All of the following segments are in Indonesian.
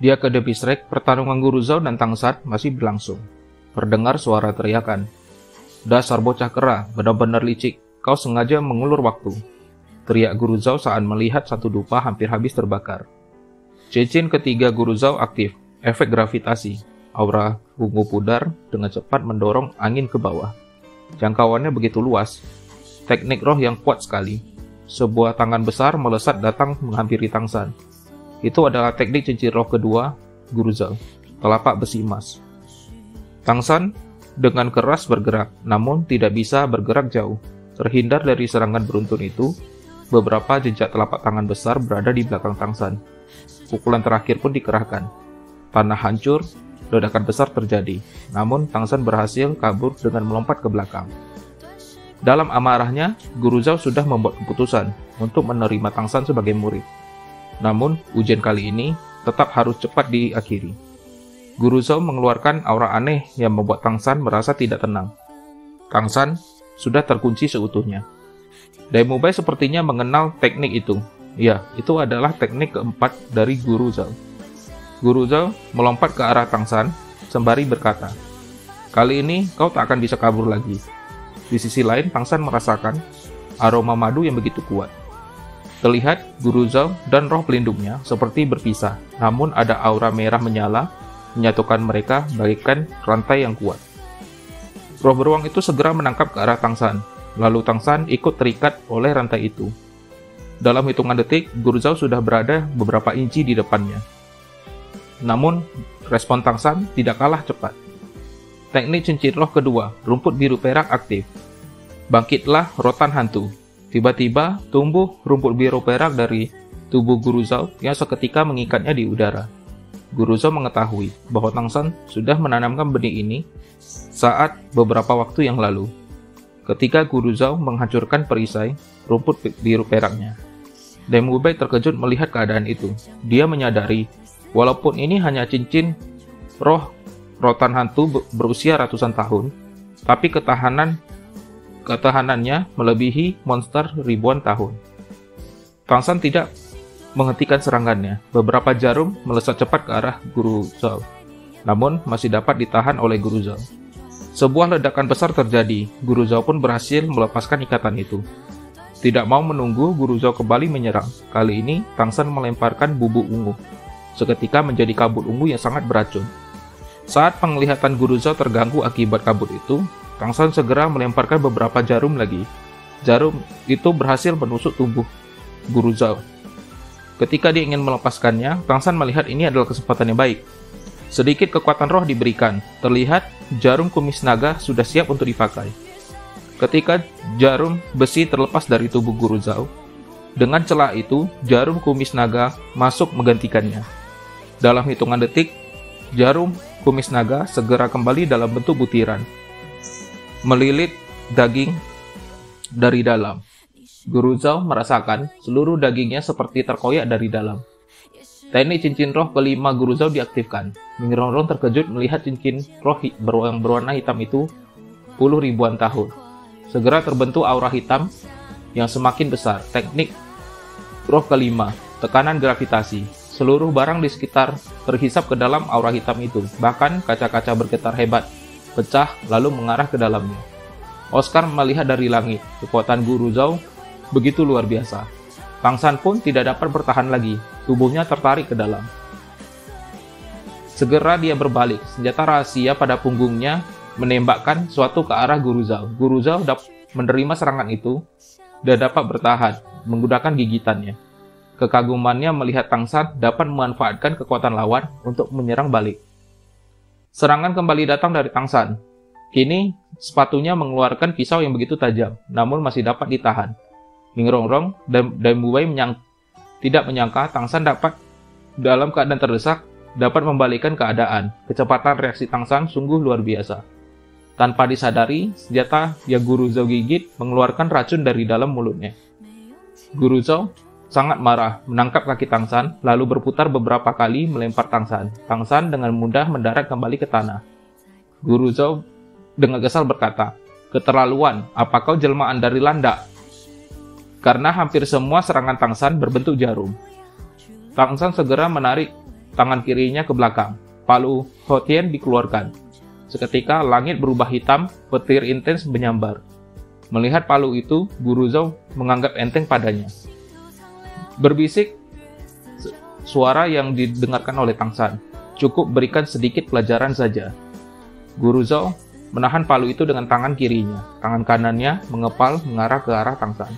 Di Akademi Shrek, pertarungan Guru Zhao dan Tang San masih berlangsung. Terdengar suara teriakan. "Dasar bocah kera, benar-benar licik. Kau sengaja mengulur waktu," teriak Guru Zhao saat melihat satu dupa hampir habis terbakar. Cincin ketiga Guru Zhao aktif, efek gravitasi. Aura ungu pudar dengan cepat mendorong angin ke bawah. Jangkauannya begitu luas. Teknik roh yang kuat sekali. Sebuah tangan besar melesat datang menghampiri Tang San. Itu adalah teknik cincin roh kedua Guru Zhao, telapak besi emas. Tang San dengan keras bergerak, namun tidak bisa bergerak jauh. Terhindar dari serangan beruntun itu, beberapa jejak telapak tangan besar berada di belakang Tang San. Pukulan terakhir pun dikerahkan. Tanah hancur, ledakan besar terjadi. Namun Tang San berhasil kabur dengan melompat ke belakang. Dalam amarahnya, Guru Zhao sudah membuat keputusan untuk menerima Tang San sebagai murid. Namun, ujian kali ini tetap harus cepat diakhiri. Guru Zhao mengeluarkan aura aneh yang membuat Tang San merasa tidak tenang. Tang San sudah terkunci seutuhnya. Dai Mubai sepertinya mengenal teknik itu. Ya, itu adalah teknik keempat dari Guru Zhao. Guru Zhao melompat ke arah Tang San sembari berkata, "Kali ini kau tak akan bisa kabur lagi." Di sisi lain, Tang San merasakan aroma madu yang begitu kuat. Terlihat Guru Zhao dan roh pelindungnya seperti berpisah, namun ada aura merah menyala, menyatukan mereka bagaikan rantai yang kuat. Roh beruang itu segera menangkap ke arah Tang San, lalu Tang San ikut terikat oleh rantai itu. Dalam hitungan detik, Guru Zhao sudah berada beberapa inci di depannya. Namun, respon Tang San tidak kalah cepat. Teknik cincin roh kedua, rumput biru perak aktif. Bangkitlah rotan hantu. Tiba-tiba tumbuh rumput biru perak dari tubuh Guru Zhao yang seketika mengikatnya di udara. Guru Zhao mengetahui bahwa Tang San sudah menanamkan benih ini saat beberapa waktu yang lalu. Ketika Guru Zhao menghancurkan perisai rumput biru peraknya, Dai Mubai terkejut melihat keadaan itu. Dia menyadari, walaupun ini hanya cincin roh rotan hantu berusia ratusan tahun, tapi ketahanannya melebihi monster ribuan tahun. Tang San tidak menghentikan serangannya. Beberapa jarum melesat cepat ke arah Guru Zhao, namun masih dapat ditahan oleh Guru Zhao. Sebuah ledakan besar terjadi. Guru Zhao pun berhasil melepaskan ikatan itu. Tidak mau menunggu Guru Zhao kembali menyerang. Kali ini Tang San melemparkan bubuk ungu. Seketika menjadi kabut ungu yang sangat beracun. Saat penglihatan Guru Zhao terganggu akibat kabut itu, Tang San segera melemparkan beberapa jarum lagi. Jarum itu berhasil menusuk tubuh Guru Zhao. Ketika dia ingin melepaskannya, Tang San melihat ini adalah kesempatan yang baik. Sedikit kekuatan roh diberikan. Terlihat jarum kumis naga sudah siap untuk dipakai. Ketika jarum besi terlepas dari tubuh Guru Zhao, dengan celah itu, jarum kumis naga masuk menggantikannya. Dalam hitungan detik, jarum kumis naga segera kembali dalam bentuk butiran, melilit daging dari dalam. Guru Zhao merasakan seluruh dagingnya seperti terkoyak dari dalam. Teknik cincin roh kelima Guru Zhao diaktifkan. Mingrong terkejut melihat cincin roh berwarna hitam itu puluh ribuan tahun. Segera terbentuk aura hitam yang semakin besar. Teknik roh kelima, tekanan gravitasi. Seluruh barang di sekitar terhisap ke dalam aura hitam itu. Bahkan kaca-kaca bergetar hebat, pecah lalu mengarah ke dalamnya. Oscar melihat dari langit. Kekuatan Guru Zhao begitu luar biasa. Tang San pun tidak dapat bertahan lagi. Tubuhnya tertarik ke dalam. Segera dia berbalik. Senjata rahasia pada punggungnya menembakkan suatu ke arah Guru Zhao. Guru Zhao menerima serangan itu dan dapat bertahan menggunakan gigitannya. Kekagumannya melihat Tang San dapat memanfaatkan kekuatan lawan untuk menyerang balik. Serangan kembali datang dari Tang San. Kini sepatunya mengeluarkan pisau yang begitu tajam, namun masih dapat ditahan. Mingrong dan Dai Mubai tidak menyangka Tang San dalam keadaan terdesak dapat membalikkan keadaan. Kecepatan reaksi Tang San sungguh luar biasa. Tanpa disadari, senjata yang Guru Zhao gigit mengeluarkan racun dari dalam mulutnya. Guru Zhao sangat marah, menangkap kaki Tang San, lalu berputar beberapa kali melempar Tang San. Tang San dengan mudah mendarat kembali ke tanah. Guru Zhao dengan kesal berkata, "Keterlaluan, apa kau jelmaan dari landak?" Karena hampir semua serangan Tang San berbentuk jarum. Tang San segera menarik tangan kirinya ke belakang. Palu Hotien dikeluarkan. Seketika langit berubah hitam, petir intens menyambar. Melihat palu itu, Guru Zhou menganggap enteng padanya. Berbisik suara yang didengarkan oleh Tang San. Cukup berikan sedikit pelajaran saja. Guru Zhou menahan palu itu dengan tangan kirinya. Tangan kanannya mengepal mengarah ke arah Tang San.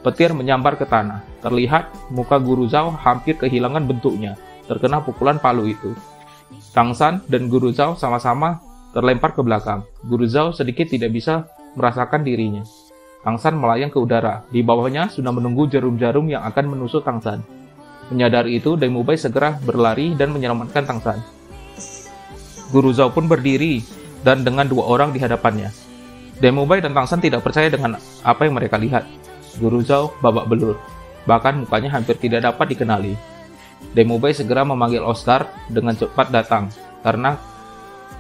Petir menyambar ke tanah. Terlihat muka Guru Zhou hampir kehilangan bentuknya, terkena pukulan palu itu. Tang San dan Guru Zhou sama-sama terlempar ke belakang. Guru Zhou sedikit tidak bisa merasakan dirinya. Tang San melayang ke udara. Di bawahnya sudah menunggu jarum-jarum yang akan menusuk Tang San. Menyadari itu, Dai Mubai segera berlari dan menyelamatkan Tang San. Guru Zhou pun berdiri dan dengan dua orang di hadapannya. Dai Mubai dan Tang San tidak percaya dengan apa yang mereka lihat. Guru Zhou babak belur. Bahkan mukanya hampir tidak dapat dikenali. Dai Mubai segera memanggil Oscar dengan cepat datang, karena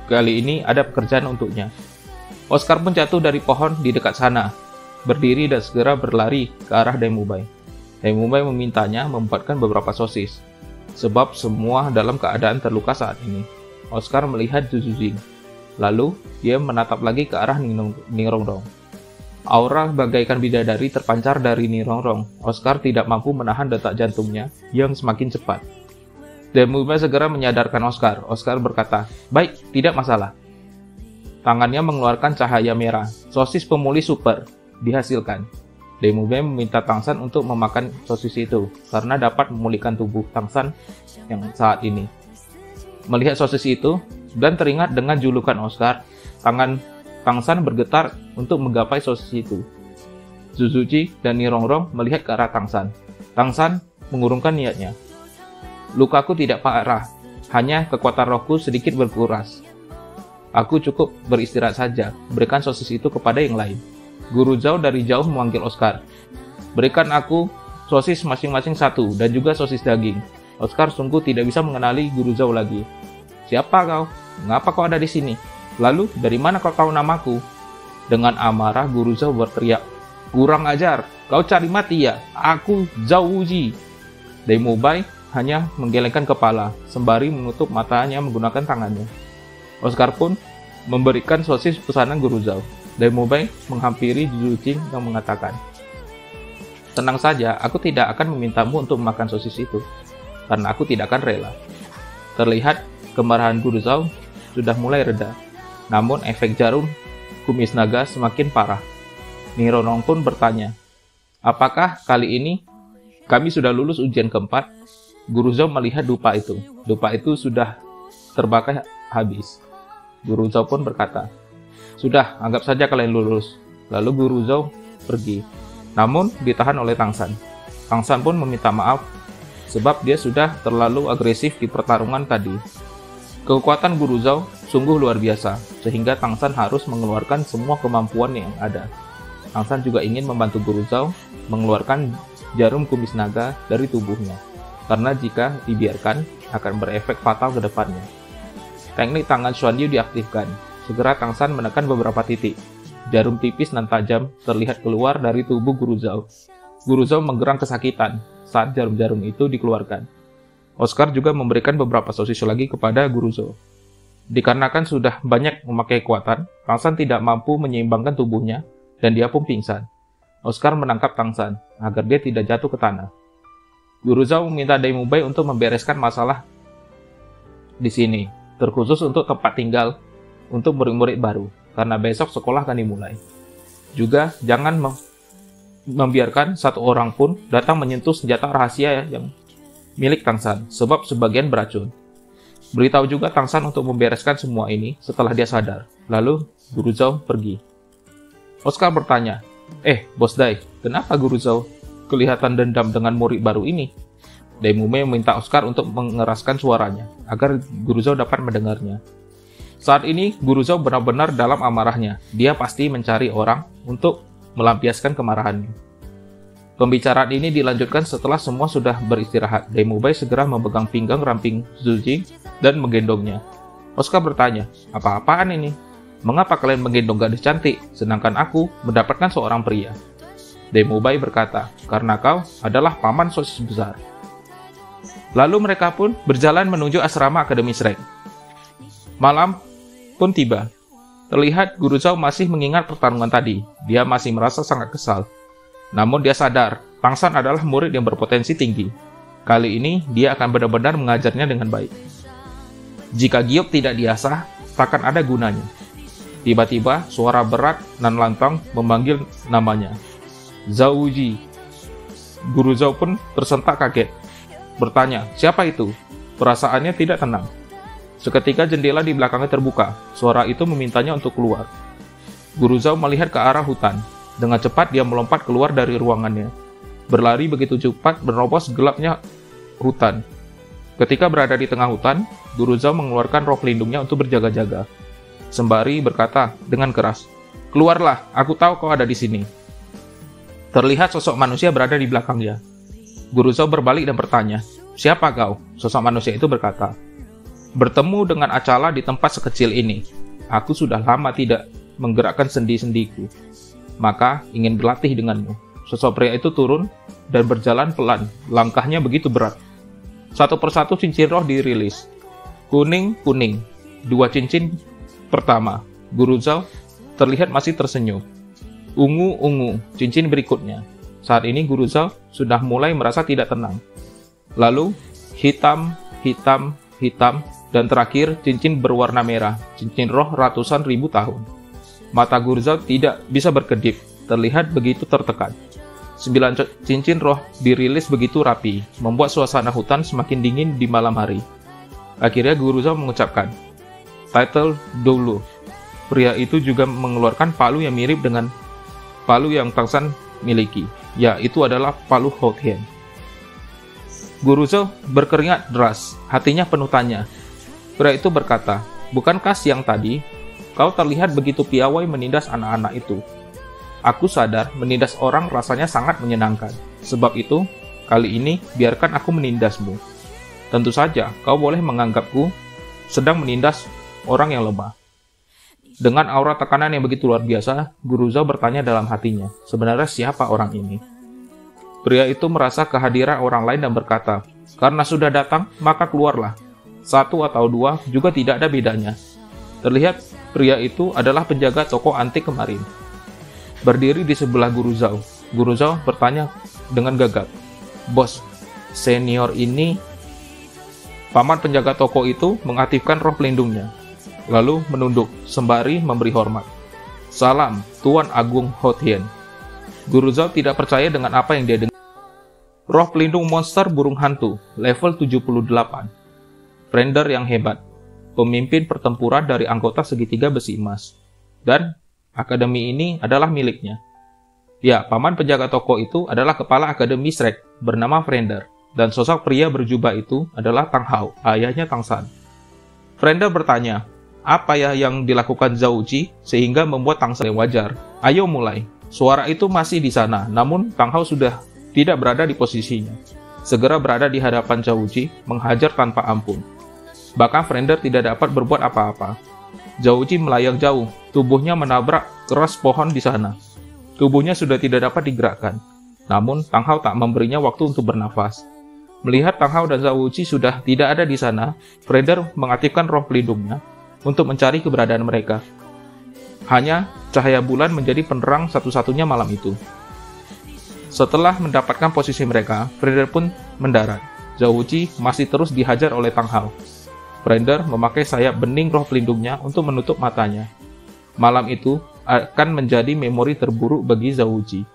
kali ini ada pekerjaan untuknya. Oscar pun jatuh dari pohon di dekat sana, berdiri dan segera berlari ke arah Dai Mubai. Dai Mubai memintanya membuatkan beberapa sosis, sebab semua dalam keadaan terluka saat ini. Oscar melihat Zhu Jing, lalu dia menatap lagi ke arah Ningrongdong. Aura bagaikan bidadari terpancar dari Ningrongdong. Oscar tidak mampu menahan detak jantungnya yang semakin cepat. Dai Mubai segera menyadarkan Oscar. Oscar berkata, "Baik, tidak masalah." Tangannya mengeluarkan cahaya merah. Sosis pemulih super dihasilkan. Dai Mubai meminta Tang San untuk memakan sosis itu, karena dapat memulihkan tubuh Tang San yang saat ini. Melihat sosis itu, dan teringat dengan julukan Oscar, tangan Tang San bergetar untuk menggapai sosis itu. Zhu Zuji dan Ningrongdong melihat ke arah Tang San. Tang San mengurungkan niatnya. "Lukaku tidak parah, hanya kekuatan rohku sedikit berkuras. Aku cukup beristirahat saja, berikan sosis itu kepada yang lain." Guru Zhou dari jauh memanggil Oscar. "Berikan aku sosis masing-masing satu, dan juga sosis daging." Oscar sungguh tidak bisa mengenali Guru Zhou lagi. "Siapa kau? Mengapa kau ada di sini? Lalu, dari mana kau tahu namaku?" Dengan amarah Guru Zhou berteriak, "Kurang ajar, kau cari mati ya? Aku Zhou Wuji." Dai Mubai hanya menggelengkan kepala, sembari menutup matanya menggunakan tangannya. Oscar pun memberikan sosis pesanan Guru Zhou. Dai Mubai menghampiri Zhu Jing yang mengatakan, "Tenang saja, aku tidak akan memintamu untuk memakan sosis itu, karena aku tidak akan rela." Terlihat kemarahan Guru Zhou sudah mulai reda, namun efek jarum kumis naga semakin parah. Ningrongdong pun bertanya, "Apakah kali ini kami sudah lulus ujian keempat?" Guru Zhou melihat dupa itu. Dupa itu sudah terbakar habis. Guru Zhou pun berkata, "Sudah, anggap saja kalian lulus." Lalu Guru Zhou pergi, namun ditahan oleh Tang San. Tang San pun meminta maaf, sebab dia sudah terlalu agresif di pertarungan tadi. Kekuatan Guru Zhou sungguh luar biasa, sehingga Tang San harus mengeluarkan semua kemampuan yang ada. Tang San juga ingin membantu Guru Zhou mengeluarkan jarum kumis naga dari tubuhnya, karena jika dibiarkan akan berefek fatal ke depannya. Teknik tangan Xuan Yu diaktifkan. Segera Tang San menekan beberapa titik. Jarum tipis dan tajam terlihat keluar dari tubuh Guru Zhou. Guru Zhou menggerang kesakitan saat jarum-jarum itu dikeluarkan. Oscar juga memberikan beberapa sosis lagi kepada Guru Zhou. Dikarenakan sudah banyak memakai kekuatan, Tang San tidak mampu menyeimbangkan tubuhnya, dan dia pun pingsan. Oscar menangkap Tang San agar dia tidak jatuh ke tanah. Guru Zhou meminta Dai Mubai untuk membereskan masalah di sini, terkhusus untuk tempat tinggal untuk murid-murid baru, karena besok sekolah akan dimulai. Juga jangan membiarkan satu orang pun datang menyentuh senjata rahasia yang milik Tang San, sebab sebagian beracun. Beritahu juga Tang San untuk membereskan semua ini setelah dia sadar. Lalu Guru Zhou pergi. Oscar bertanya, Bos Dai, kenapa Guru Zhou kelihatan dendam dengan murid baru ini?" Dai Mubai meminta Oscar untuk mengeraskan suaranya, agar Guru Zhou dapat mendengarnya. Saat ini, Guru Zhou benar-benar dalam amarahnya. Dia pasti mencari orang untuk melampiaskan kemarahannya. Pembicaraan ini dilanjutkan setelah semua sudah beristirahat. Dai Mubai segera memegang pinggang ramping Zhu Jing dan menggendongnya. Oscar bertanya, "Apa-apaan ini? Mengapa kalian menggendong gadis cantik, sedangkan aku mendapatkan seorang pria?" Dai Mubai berkata, "Karena kau adalah paman sosis besar." Lalu mereka pun berjalan menuju asrama Akademi Shrek. Malam pun tiba. Terlihat Guru Zhao masih mengingat pertarungan tadi. Dia masih merasa sangat kesal. Namun dia sadar, Tang San adalah murid yang berpotensi tinggi. Kali ini dia akan benar-benar mengajarnya dengan baik. Jika giok tidak diasah, takkan ada gunanya. Tiba-tiba suara berat dan lantang memanggil namanya. Zhao Wuji. Guru Zhao pun tersentak kaget. Bertanya, siapa itu? Perasaannya tidak tenang. Seketika jendela di belakangnya terbuka. Suara itu memintanya untuk keluar. Guru Zhao melihat ke arah hutan. Dengan cepat dia melompat keluar dari ruangannya. Berlari begitu cepat menerobos gelapnya hutan. Ketika berada di tengah hutan, Guru Zhao mengeluarkan roh pelindungnya untuk berjaga-jaga. Sembari berkata dengan keras, "Keluarlah, aku tahu kau ada di sini." Terlihat sosok manusia berada di belakangnya. Guru Zhao berbalik dan bertanya, "Siapa kau?" Sosok manusia itu berkata, "Bertemu dengan Acala di tempat sekecil ini. Aku sudah lama tidak menggerakkan sendi-sendiku. Maka ingin berlatih denganmu." Sosok pria itu turun dan berjalan pelan. Langkahnya begitu berat. Satu persatu cincin roh dirilis. Kuning-kuning. 2 cincin pertama. Guru Zhao terlihat masih tersenyum. Ungu-ungu. Cincin berikutnya. Saat ini Guru Zhao sudah mulai merasa tidak tenang. Lalu, hitam, hitam, hitam, dan terakhir cincin berwarna merah, cincin roh ratusan ribu tahun. Mata Guru Zhao tidak bisa berkedip, terlihat begitu tertekan. 9 cincin roh dirilis begitu rapi, membuat suasana hutan semakin dingin di malam hari. Akhirnya Guru Zhao mengucapkan, "Title dulu." Pria itu juga mengeluarkan palu yang mirip dengan palu yang Tang San miliki. Ya, itu adalah palu Hotien. Guru Zhao berkeringat deras, hatinya penuh tanya. Pria itu berkata, "Bukankah siang tadi, kau terlihat begitu piawai menindas anak-anak itu? Aku sadar menindas orang rasanya sangat menyenangkan. Sebab itu, kali ini biarkan aku menindasmu. Tentu saja, kau boleh menganggapku sedang menindas orang yang lemah." Dengan aura tekanan yang begitu luar biasa, Guru Zhao bertanya dalam hatinya, sebenarnya siapa orang ini? Pria itu merasa kehadiran orang lain dan berkata, "Karena sudah datang, maka keluarlah. 1 atau 2 juga tidak ada bedanya." Terlihat pria itu adalah penjaga toko antik kemarin. Berdiri di sebelah Guru Zhao. Guru Zhao bertanya dengan gagap, "Bos, senior ini..." Paman penjaga toko itu mengaktifkan roh pelindungnya. Lalu menunduk, sembari memberi hormat. "Salam, Tuan Agung Hotien." Guru Zhao tidak percaya dengan apa yang dia dengar. Roh pelindung monster burung hantu, level 78. Friender yang hebat. Pemimpin pertempuran dari anggota segitiga besi emas. Dan akademi ini adalah miliknya. Ya, paman penjaga toko itu adalah kepala Akademi Shrek, bernama Friender. Dan sosok pria berjubah itu adalah Tang Hao, ayahnya Tang San. Friender bertanya, apa ya yang dilakukan Zhao Wuji sehingga membuat Tang San wajar? Ayo mulai. Suara itu masih di sana, namun Tang Hao sudah tidak berada di posisinya. Segera berada di hadapan Zhao Wuji, menghajar tanpa ampun. Bahkan Friender tidak dapat berbuat apa-apa. Zhao Wuji melayang jauh, tubuhnya menabrak keras pohon di sana. Tubuhnya sudah tidak dapat digerakkan. Namun Tang Hao tak memberinya waktu untuk bernafas. Melihat Tang Hao dan Zhao Wuji sudah tidak ada di sana, Friender mengaktifkan roh pelindungnya untuk mencari keberadaan mereka. Hanya cahaya bulan menjadi penerang satu-satunya malam itu. Setelah mendapatkan posisi mereka, Friender pun mendarat. Zhao Wuji masih terus dihajar oleh Tang Hao. Friender memakai sayap bening roh pelindungnya untuk menutup matanya. Malam itu akan menjadi memori terburuk bagi Zhao Wuji.